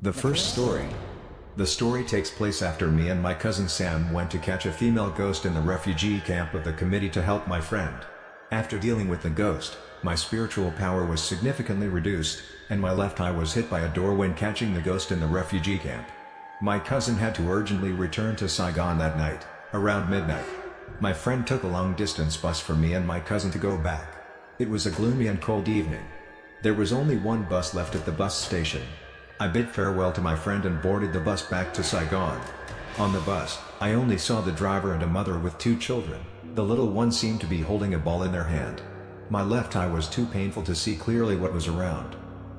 The first story. The story takes place after me and my cousin Sam went to catch a female ghost in the refugee camp of the committee to help my friend. After dealing with the ghost, my spiritual power was significantly reduced, and my left eye was hit by a door when catching the ghost in the refugee camp. My cousin had to urgently return to Saigon that night, around midnight. My friend took a long-distance bus for me and my cousin to go back. It was a gloomy and cold evening. There was only one bus left at the bus station. I bid farewell to my friend and boarded the bus back to Saigon. On the bus, I only saw the driver and a mother with two children. The little one seemed to be holding a ball in their hand. My left eye was too painful to see clearly what was around.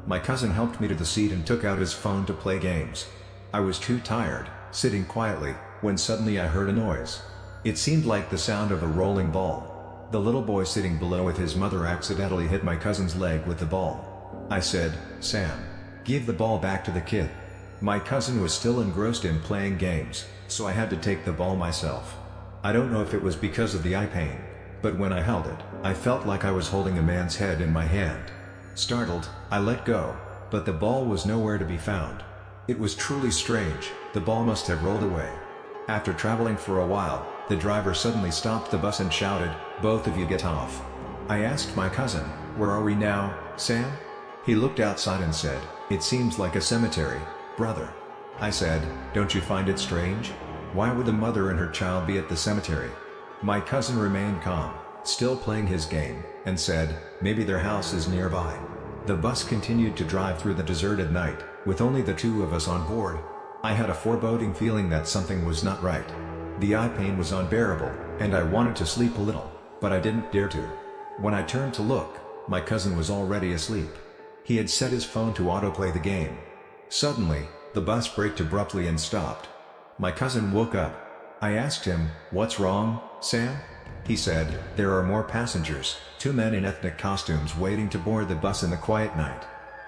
My cousin helped me to the seat and took out his phone to play games. I was too tired, sitting quietly, when suddenly I heard a noise. It seemed like the sound of a rolling ball. The little boy sitting below with his mother accidentally hit my cousin's leg with the ball. I said, "Sam, give the ball back to the kid." My cousin was still engrossed in playing games, so I had to take the ball myself. I don't know if it was because of the eye pain, but when I held it, I felt like I was holding a man's head in my hand. Startled, I let go, but the ball was nowhere to be found. It was truly strange. The ball must have rolled away. After traveling for a while, the driver suddenly stopped the bus and shouted, "Both of you get off." I asked my cousin, "Where are we now, Sam?" He looked outside and said, "It seems like a cemetery, brother." I said, "Don't you find it strange? Why would the mother and her child be at the cemetery?" My cousin remained calm, still playing his game, and said, "Maybe their house is nearby." The bus continued to drive through the deserted night, with only the two of us on board. I had a foreboding feeling that something was not right. The eye pain was unbearable, and I wanted to sleep a little, but I didn't dare to. When I turned to look, my cousin was already asleep. He had set his phone to autoplay the game. Suddenly, the bus braked abruptly and stopped. My cousin woke up. I asked him, "What's wrong, Sam?" He said, "There are more passengers, two men in ethnic costumes waiting to board the bus in the quiet night."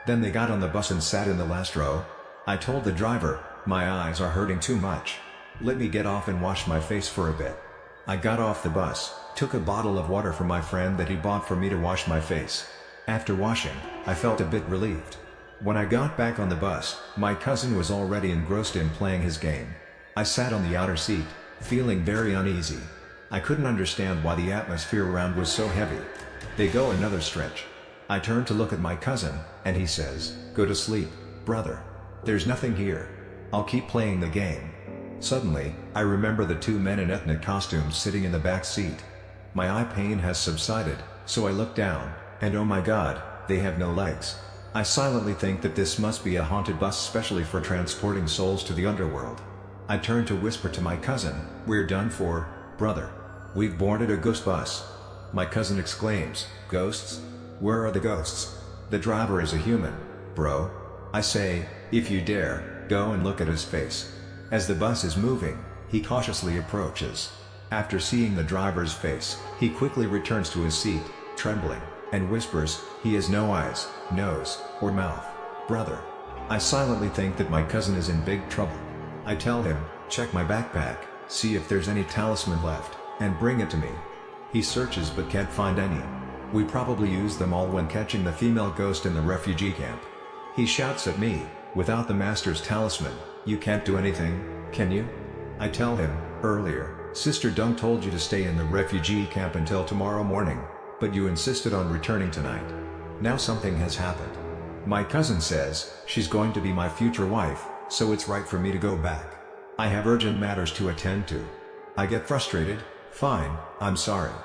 Then they got on the bus and sat in the last row. I told the driver, "My eyes are hurting too much. Let me get off and wash my face for a bit." I got off the bus, took a bottle of water from my friend that he bought for me to wash my face. After washing, I felt a bit relieved. When I got back on the bus, my cousin was already engrossed in playing his game. I sat on the outer seat, feeling very uneasy. I couldn't understand why the atmosphere around was so heavy. They go another stretch. I turned to look at my cousin, and he says, "Go to sleep, brother. There's nothing here. I'll keep playing the game." Suddenly, I remember the two men in ethnic costumes sitting in the back seat. My eye pain has subsided, so I look down, and oh my God, they have no legs. I silently think that this must be a haunted bus specially for transporting souls to the underworld. I turn to whisper to my cousin, "We're done for, brother. We've boarded a ghost bus." My cousin exclaims, "Ghosts? Where are the ghosts? The driver is a human, bro." I say, "If you dare, go and look at his face." As the bus is moving, he cautiously approaches. After seeing the driver's face, he quickly returns to his seat, trembling, and whispers, "He has no eyes, nose, or mouth, brother." I silently think that my cousin is in big trouble. I tell him, "Check my backpack, see if there's any talisman left, and bring it to me." He searches but can't find any. We probably used them all when catching the female ghost in the refugee camp. He shouts at me, "Without the master's talisman, you can't do anything, can you?" I tell him, "Earlier, Sister Dunk told you to stay in the refugee camp until tomorrow morning, but you insisted on returning tonight. Now something has happened." My cousin says, "She's going to be my future wife, so it's right for me to go back. I have urgent matters to attend to." I get frustrated. "Fine, I'm sorry.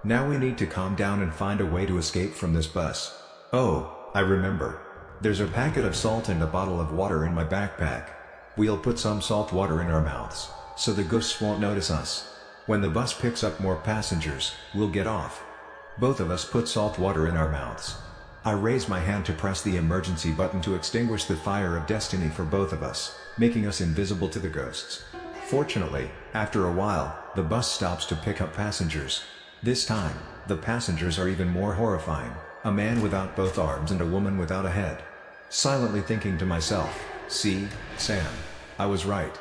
Now we need to calm down and find a way to escape from this bus." Oh, I remember. There's a packet of salt and a bottle of water in my backpack. We'll put some salt water in our mouths, so the ghosts won't notice us. When the bus picks up more passengers, we'll get off. Both of us put salt water in our mouths. I raise my hand to press the emergency button to extinguish the fire of destiny for both of us, making us invisible to the ghosts. Fortunately, after a while, the bus stops to pick up passengers. This time, the passengers are even more horrifying. A man without both arms and a woman without a head. Silently thinking to myself, "See, Sam, I was right.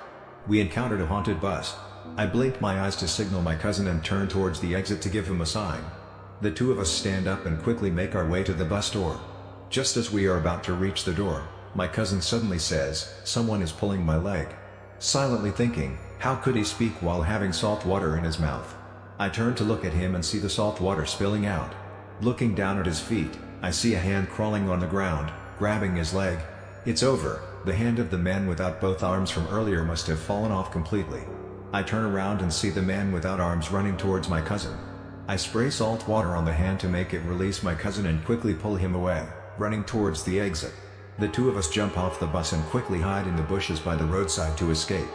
We encountered a haunted bus." I blinked my eyes to signal my cousin and turn towards the exit to give him a sign. The two of us stand up and quickly make our way to the bus door. Just as we are about to reach the door, My cousin suddenly says, "Someone is pulling my leg." Silently thinking, how could he speak while having salt water in his mouth? I turn to look at him and see the salt water spilling out. Looking down at his feet, I see a hand crawling on the ground, grabbing his leg. It's over, the hand of the man without both arms from earlier must have fallen off completely. I turn around and see the man without arms running towards my cousin. I spray salt water on the hand to make it release my cousin and quickly pull him away, running towards the exit. The two of us jump off the bus and quickly hide in the bushes by the roadside to escape.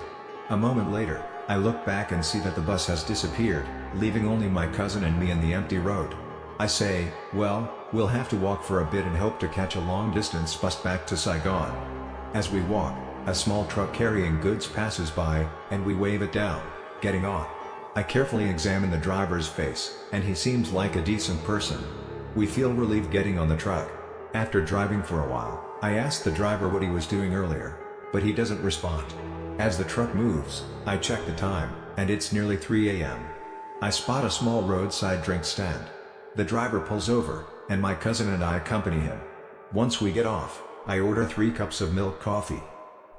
A moment later, I look back and see that the bus has disappeared, leaving only my cousin and me in the empty road. I say, well, we'll have to walk for a bit and hope to catch a long-distance bus back to Saigon. As we walk, a small truck carrying goods passes by, and we wave it down, getting on. I carefully examine the driver's face, and he seems like a decent person. We feel relieved getting on the truck. After driving for a while, I ask the driver what he was doing earlier, but he doesn't respond. As the truck moves, I check the time, and it's nearly 3 a.m. I spot a small roadside drink stand. The driver pulls over, and my cousin and I accompany him. Once we get off, I order 3 cups of milk coffee.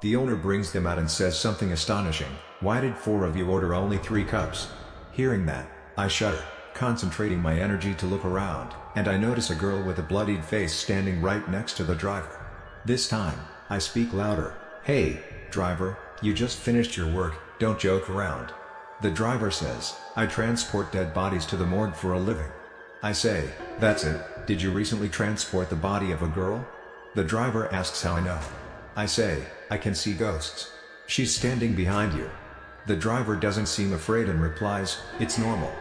The owner brings them out and says something astonishing: "Why did 4 of you order only 3 cups?" Hearing that, I shudder, concentrating my energy to look around, and I notice a girl with a bloodied face standing right next to the driver. This time, I speak louder. "Hey, driver, you just finished your work, don't joke around." The driver says, "I transport dead bodies to the morgue for a living." I say, "That's it, did you recently transport the body of a girl?" The driver asks how I know. I say, "I can see ghosts. She's standing behind you." The driver doesn't seem afraid and replies, "It's normal."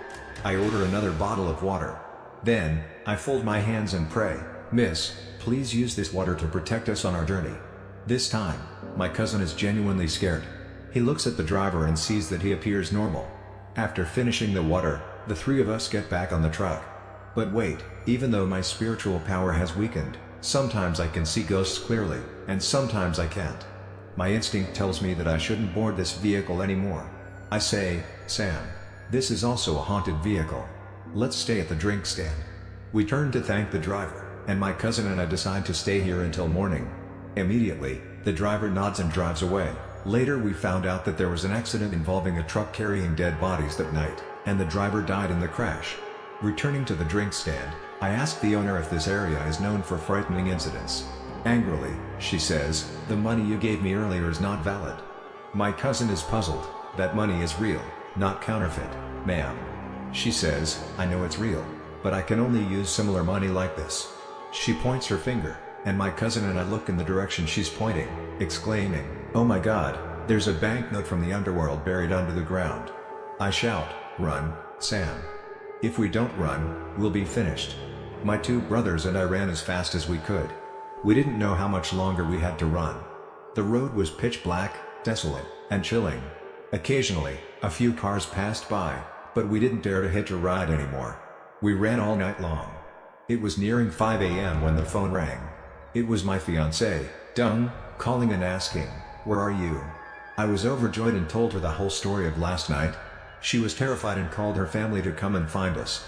I order another bottle of water. Then, I fold my hands and pray, "Miss, please use this water to protect us on our journey." This time, my cousin is genuinely scared. He looks at the driver and sees that he appears normal. After finishing the water, the 3 of us get back on the truck. But wait, even though my spiritual power has weakened, sometimes I can see ghosts clearly, and sometimes I can't. My instinct tells me that I shouldn't board this vehicle anymore. I say, "Sam, this is also a haunted vehicle. Let's stay at the drink stand." We turn to thank the driver, and my cousin and I decide to stay here until morning. Immediately, the driver nods and drives away. Later we found out that there was an accident involving a truck carrying dead bodies that night, and the driver died in the crash. Returning to the drink stand, I ask the owner if this area is known for frightening incidents. Angrily, she says, "The money you gave me earlier is not valid." My cousin is puzzled. "That money is real, not counterfeit, ma'am." She says, "I know it's real, but I can only use similar money like this." She points her finger, and my cousin and I look in the direction she's pointing, exclaiming, "Oh my God, there's a banknote from the underworld buried under the ground." I shout, "Run, Sam. If we don't run, we'll be finished." My 2 brothers and I ran as fast as we could. We didn't know how much longer we had to run. The road was pitch black, desolate, and chilling. Occasionally, a few cars passed by, but we didn't dare to hitch a ride anymore. We ran all night long. It was nearing 5 a.m. when the phone rang. It was my fiancée, Dung, calling and asking, "Where are you?" I was overjoyed and told her the whole story of last night. She was terrified and called her family to come and find us.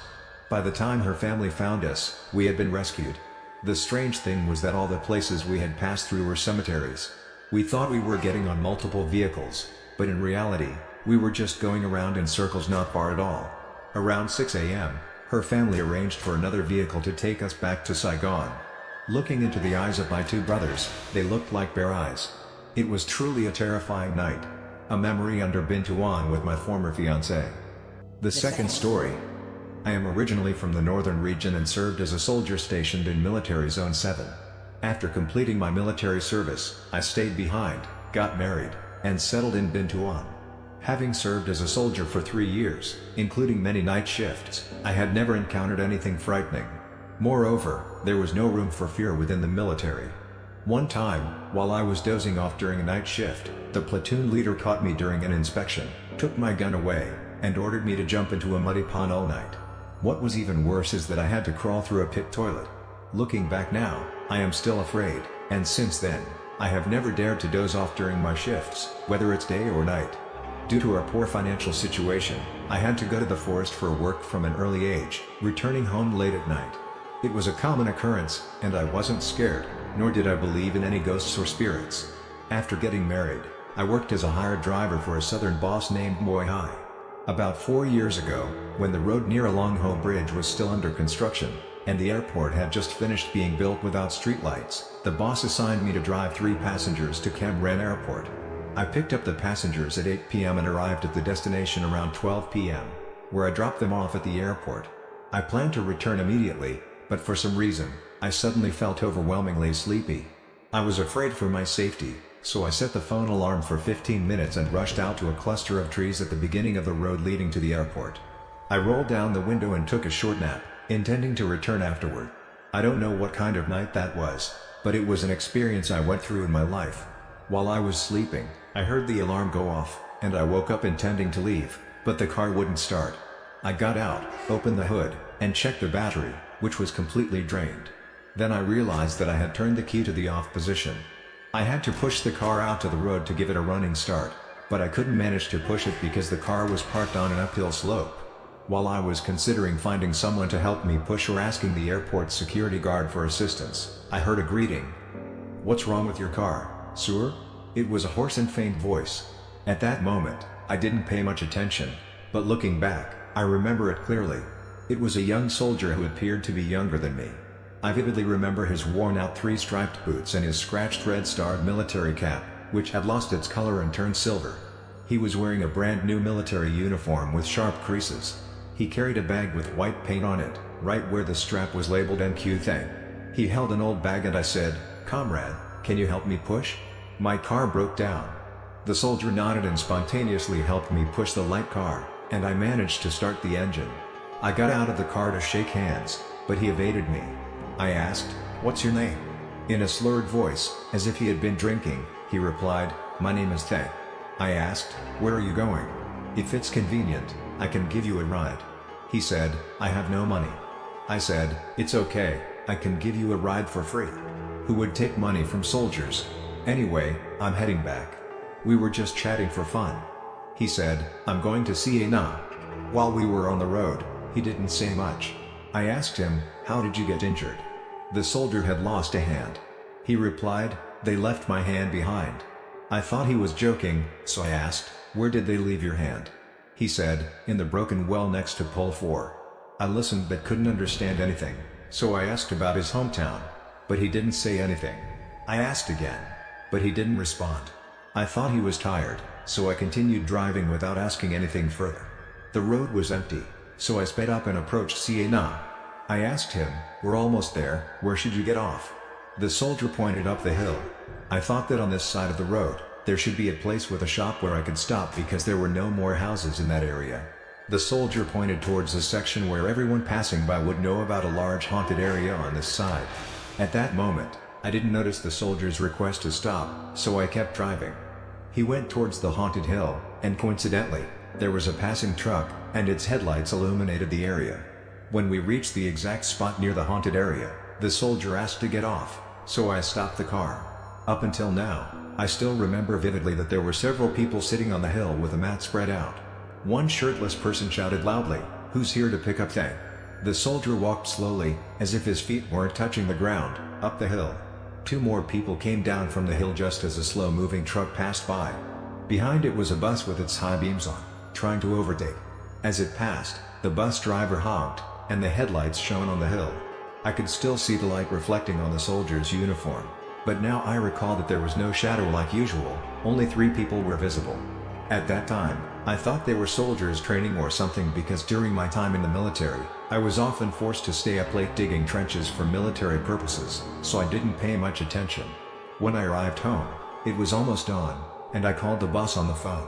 By the time her family found us, we had been rescued. The strange thing was that all the places we had passed through were cemeteries. We thought we were getting on multiple vehicles, but in reality, we were just going around in circles not far at all. Around 6 a.m., her family arranged for another vehicle to take us back to Saigon. Looking into the eyes of my 2 brothers, they looked like bear eyes. It was truly a terrifying night. A memory under Bintuan with my former fiancée. The second story. I am originally from the northern region and served as a soldier stationed in Military Zone 7. After completing my military service, I stayed behind, got married, and settled in Bintuan. Having served as a soldier for 3 years, including many night shifts, I had never encountered anything frightening. Moreover, there was no room for fear within the military. One time, while I was dozing off during a night shift, the platoon leader caught me during an inspection, took my gun away, and ordered me to jump into a muddy pond all night. What was even worse is that I had to crawl through a pit toilet. Looking back now, I am still afraid, and since then, I have never dared to doze off during my shifts, whether it's day or night. Due to our poor financial situation, I had to go to the forest for work from an early age, returning home late at night. It was a common occurrence, and I wasn't scared, nor did I believe in any ghosts or spirits. After getting married, I worked as a hired driver for a southern boss named Moy Hai. About 4 years ago, when the road near Long Ho Bridge was still under construction, and the airport had just finished being built without streetlights, the boss assigned me to drive 3 passengers to Cam Ranh Airport. I picked up the passengers at 8 p.m. and arrived at the destination around 12 p.m., where I dropped them off at the airport. I planned to return immediately, but for some reason, I suddenly felt overwhelmingly sleepy. I was afraid for my safety, so I set the phone alarm for 15 minutes and rushed out to a cluster of trees at the beginning of the road leading to the airport. I rolled down the window and took a short nap, intending to return afterward. I don't know what kind of night that was, but it was an experience I went through in my life. While I was sleeping, I heard the alarm go off, and I woke up intending to leave, but the car wouldn't start. I got out, opened the hood, and checked the battery, which was completely drained. Then I realized that I had turned the key to the off position. I had to push the car out to the road to give it a running start, but I couldn't manage to push it because the car was parked on an uphill slope. While I was considering finding someone to help me push or asking the airport security guard for assistance, I heard a greeting. "What's wrong with your car, sir?" It was a hoarse and faint voice. At that moment, I didn't pay much attention, but looking back, I remember it clearly. It was a young soldier who appeared to be younger than me. I vividly remember his worn-out 3-striped boots and his scratched red-starred military cap, which had lost its color and turned silver. He was wearing a brand-new military uniform with sharp creases. He carried a bag with white paint on it, right where the strap was labeled NQ Thing. He held an old bag and I said, "Comrade, can you help me push? My car broke down." The soldier nodded and spontaneously helped me push the light car, and I managed to start the engine. I got out of the car to shake hands, but he evaded me. I asked, "What's your name?" In a slurred voice, as if he had been drinking, he replied, "My name is Thay." I asked, "Where are you going?" "If it's convenient, I can give you a ride." He said, "I have no money." I said, "It's okay, I can give you a ride for free." Who would take money from soldiers? Anyway, I'm heading back. We were just chatting for fun. He said, "I'm going to see Na." While we were on the road, he didn't say much. I asked him, "How did you get injured?" The soldier had lost a hand. He replied, "They left my hand behind." I thought he was joking, so I asked, "Where did they leave your hand?" He said, "In the broken well next to pole 4. I listened but couldn't understand anything, so I asked about his hometown. But he didn't say anything. I asked again, but he didn't respond. I thought he was tired, so I continued driving without asking anything further. The road was empty, so I sped up and approached Siena. I asked him, "We're almost there, where should you get off?" The soldier pointed up the hill. I thought that on this side of the road, there should be a place with a shop where I could stop because there were no more houses in that area. The soldier pointed towards the section where everyone passing by would know about a large haunted area on this side. At that moment, I didn't notice the soldier's request to stop, so I kept driving. He went towards the haunted hill, and coincidentally, there was a passing truck, and its headlights illuminated the area. When we reached the exact spot near the haunted area, the soldier asked to get off, so I stopped the car. Up until now, I still remember vividly that there were several people sitting on the hill with a mat spread out. One shirtless person shouted loudly, "Who's here to pick up Thay?" The soldier walked slowly, as if his feet weren't touching the ground, up the hill. 2 more people came down from the hill just as a slow-moving truck passed by. Behind it was a bus with its high beams on, trying to overtake. As it passed, the bus driver honked, and the headlights shone on the hill. I could still see the light reflecting on the soldier's uniform. But now I recall that there was no shadow like usual, only 3 people were visible. At that time, I thought they were soldiers training or something because during my time in the military, I was often forced to stay up late digging trenches for military purposes, so I didn't pay much attention. When I arrived home, it was almost dawn, and I called the boss on the phone.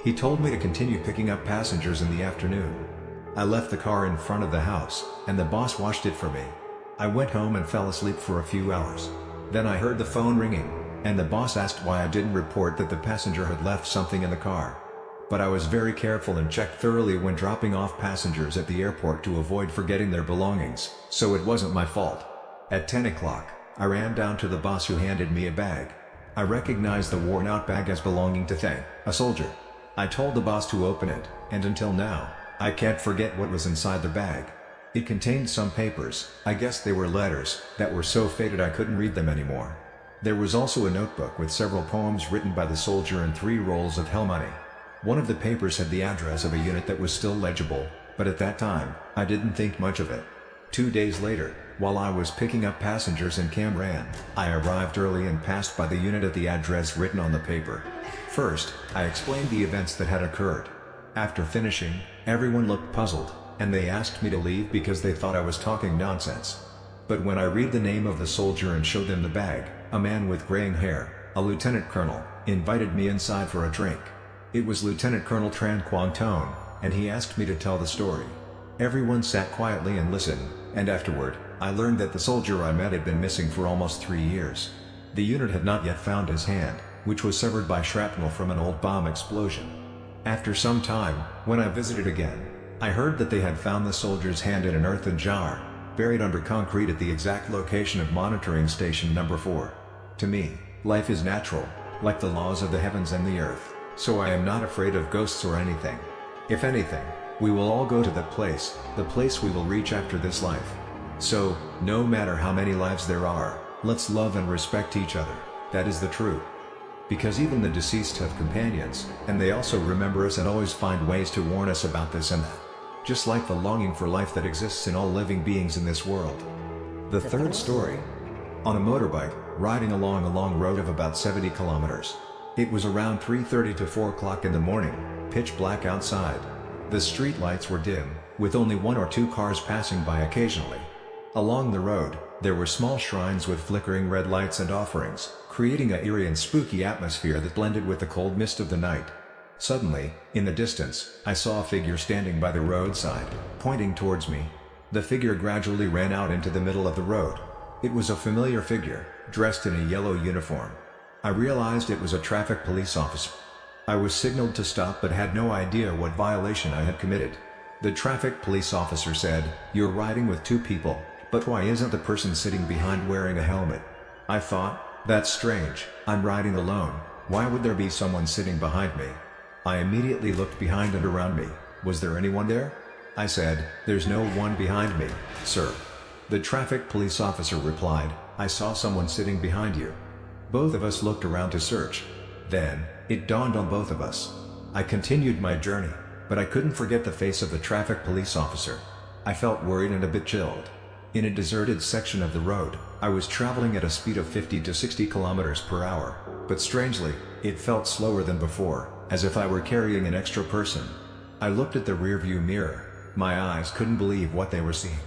He told me to continue picking up passengers in the afternoon. I left the car in front of the house, and the boss washed it for me. I went home and fell asleep for a few hours. Then I heard the phone ringing, and the boss asked why I didn't report that the passenger had left something in the car. But I was very careful and checked thoroughly when dropping off passengers at the airport to avoid forgetting their belongings, so it wasn't my fault. At 10 o'clock, I ran down to the boss who handed me a bag. I recognized the worn-out bag as belonging to Thay, a soldier. I told the boss to open it, and until now, I can't forget what was inside the bag. It contained some papers, I guess they were letters, that were so faded I couldn't read them anymore. There was also a notebook with several poems written by the soldier and 3 rolls of hell money. One of the papers had the address of a unit that was still legible, but at that time, I didn't think much of it. 2 days later, while I was picking up passengers in Cam I arrived early and passed by the unit at the address written on the paper. First, I explained the events that had occurred. After finishing, everyone looked puzzled, and they asked me to leave because they thought I was talking nonsense. But when I read the name of the soldier and showed them the bag, a man with graying hair, a lieutenant colonel, invited me inside for a drink. It was Lieutenant Colonel Tran Quang Tone, and he asked me to tell the story. Everyone sat quietly and listened, and afterward, I learned that the soldier I met had been missing for almost 3 years. The unit had not yet found his hand, which was severed by shrapnel from an old bomb explosion. After some time, when I visited again, I heard that they had found the soldier's hand in an earthen jar, buried under concrete at the exact location of monitoring station number 4. To me, life is natural, like the laws of the heavens and the earth, so I am not afraid of ghosts or anything. If anything, we will all go to that place, the place we will reach after this life. So, no matter how many lives there are, let's love and respect each other, that is the truth. Because even the deceased have companions, and they also remember us and always find ways to warn us about this and that. Just like the longing for life that exists in all living beings in this world. The third story. On a motorbike, riding along a long road of about 70 kilometers. It was around 3:30 to 4 o'clock in the morning, pitch black outside. The street lights were dim, with only 1 or 2 cars passing by occasionally. Along the road, there were small shrines with flickering red lights and offerings, creating a eerie and spooky atmosphere that blended with the cold mist of the night. Suddenly, in the distance, I saw a figure standing by the roadside, pointing towards me. The figure gradually ran out into the middle of the road. It was a familiar figure, dressed in a yellow uniform. I realized it was a traffic police officer. I was signaled to stop but had no idea what violation I had committed. The traffic police officer said, "You're riding with 2 people, but why isn't the person sitting behind wearing a helmet?" I thought, that's strange, I'm riding alone, why would there be someone sitting behind me? I immediately looked behind and around me. Was there anyone there? I said, "There's no one behind me, sir." The traffic police officer replied, "I saw someone sitting behind you." Both of us looked around to search. Then, it dawned on both of us. I continued my journey, but I couldn't forget the face of the traffic police officer. I felt worried and a bit chilled. In a deserted section of the road, I was traveling at a speed of 50 to 60 kilometers per hour, but strangely, it felt slower than before, as if I were carrying an extra person. I looked at the rearview mirror. My eyes couldn't believe what they were seeing.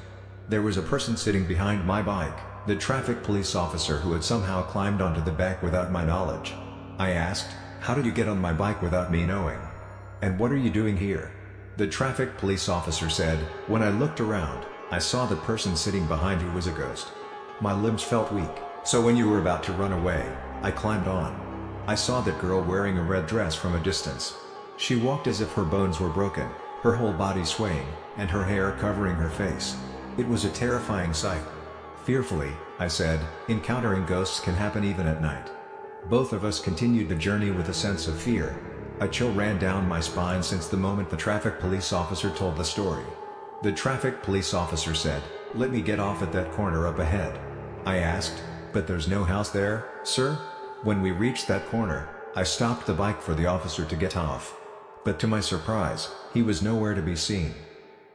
There was a person sitting behind my bike, the traffic police officer who had somehow climbed onto the back without my knowledge. I asked, "How did you get on my bike without me knowing? And what are you doing here?" The traffic police officer said, "When I looked around, I saw the person sitting behind you was a ghost. My limbs felt weak, so when you were about to run away, I climbed on. I saw that girl wearing a red dress from a distance. She walked as if her bones were broken, her whole body swaying, and her hair covering her face. It was a terrifying sight." Fearfully, I said, "Encountering ghosts can happen even at night." Both of us continued the journey with a sense of fear. A chill ran down my spine since the moment the traffic police officer told the story. The traffic police officer said, "Let me get off at that corner up ahead." I asked, "But there's no house there, sir?" When we reached that corner, I stopped the bike for the officer to get off. But to my surprise, he was nowhere to be seen.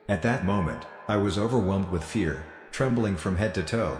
At that moment, I was overwhelmed with fear, trembling from head to toe.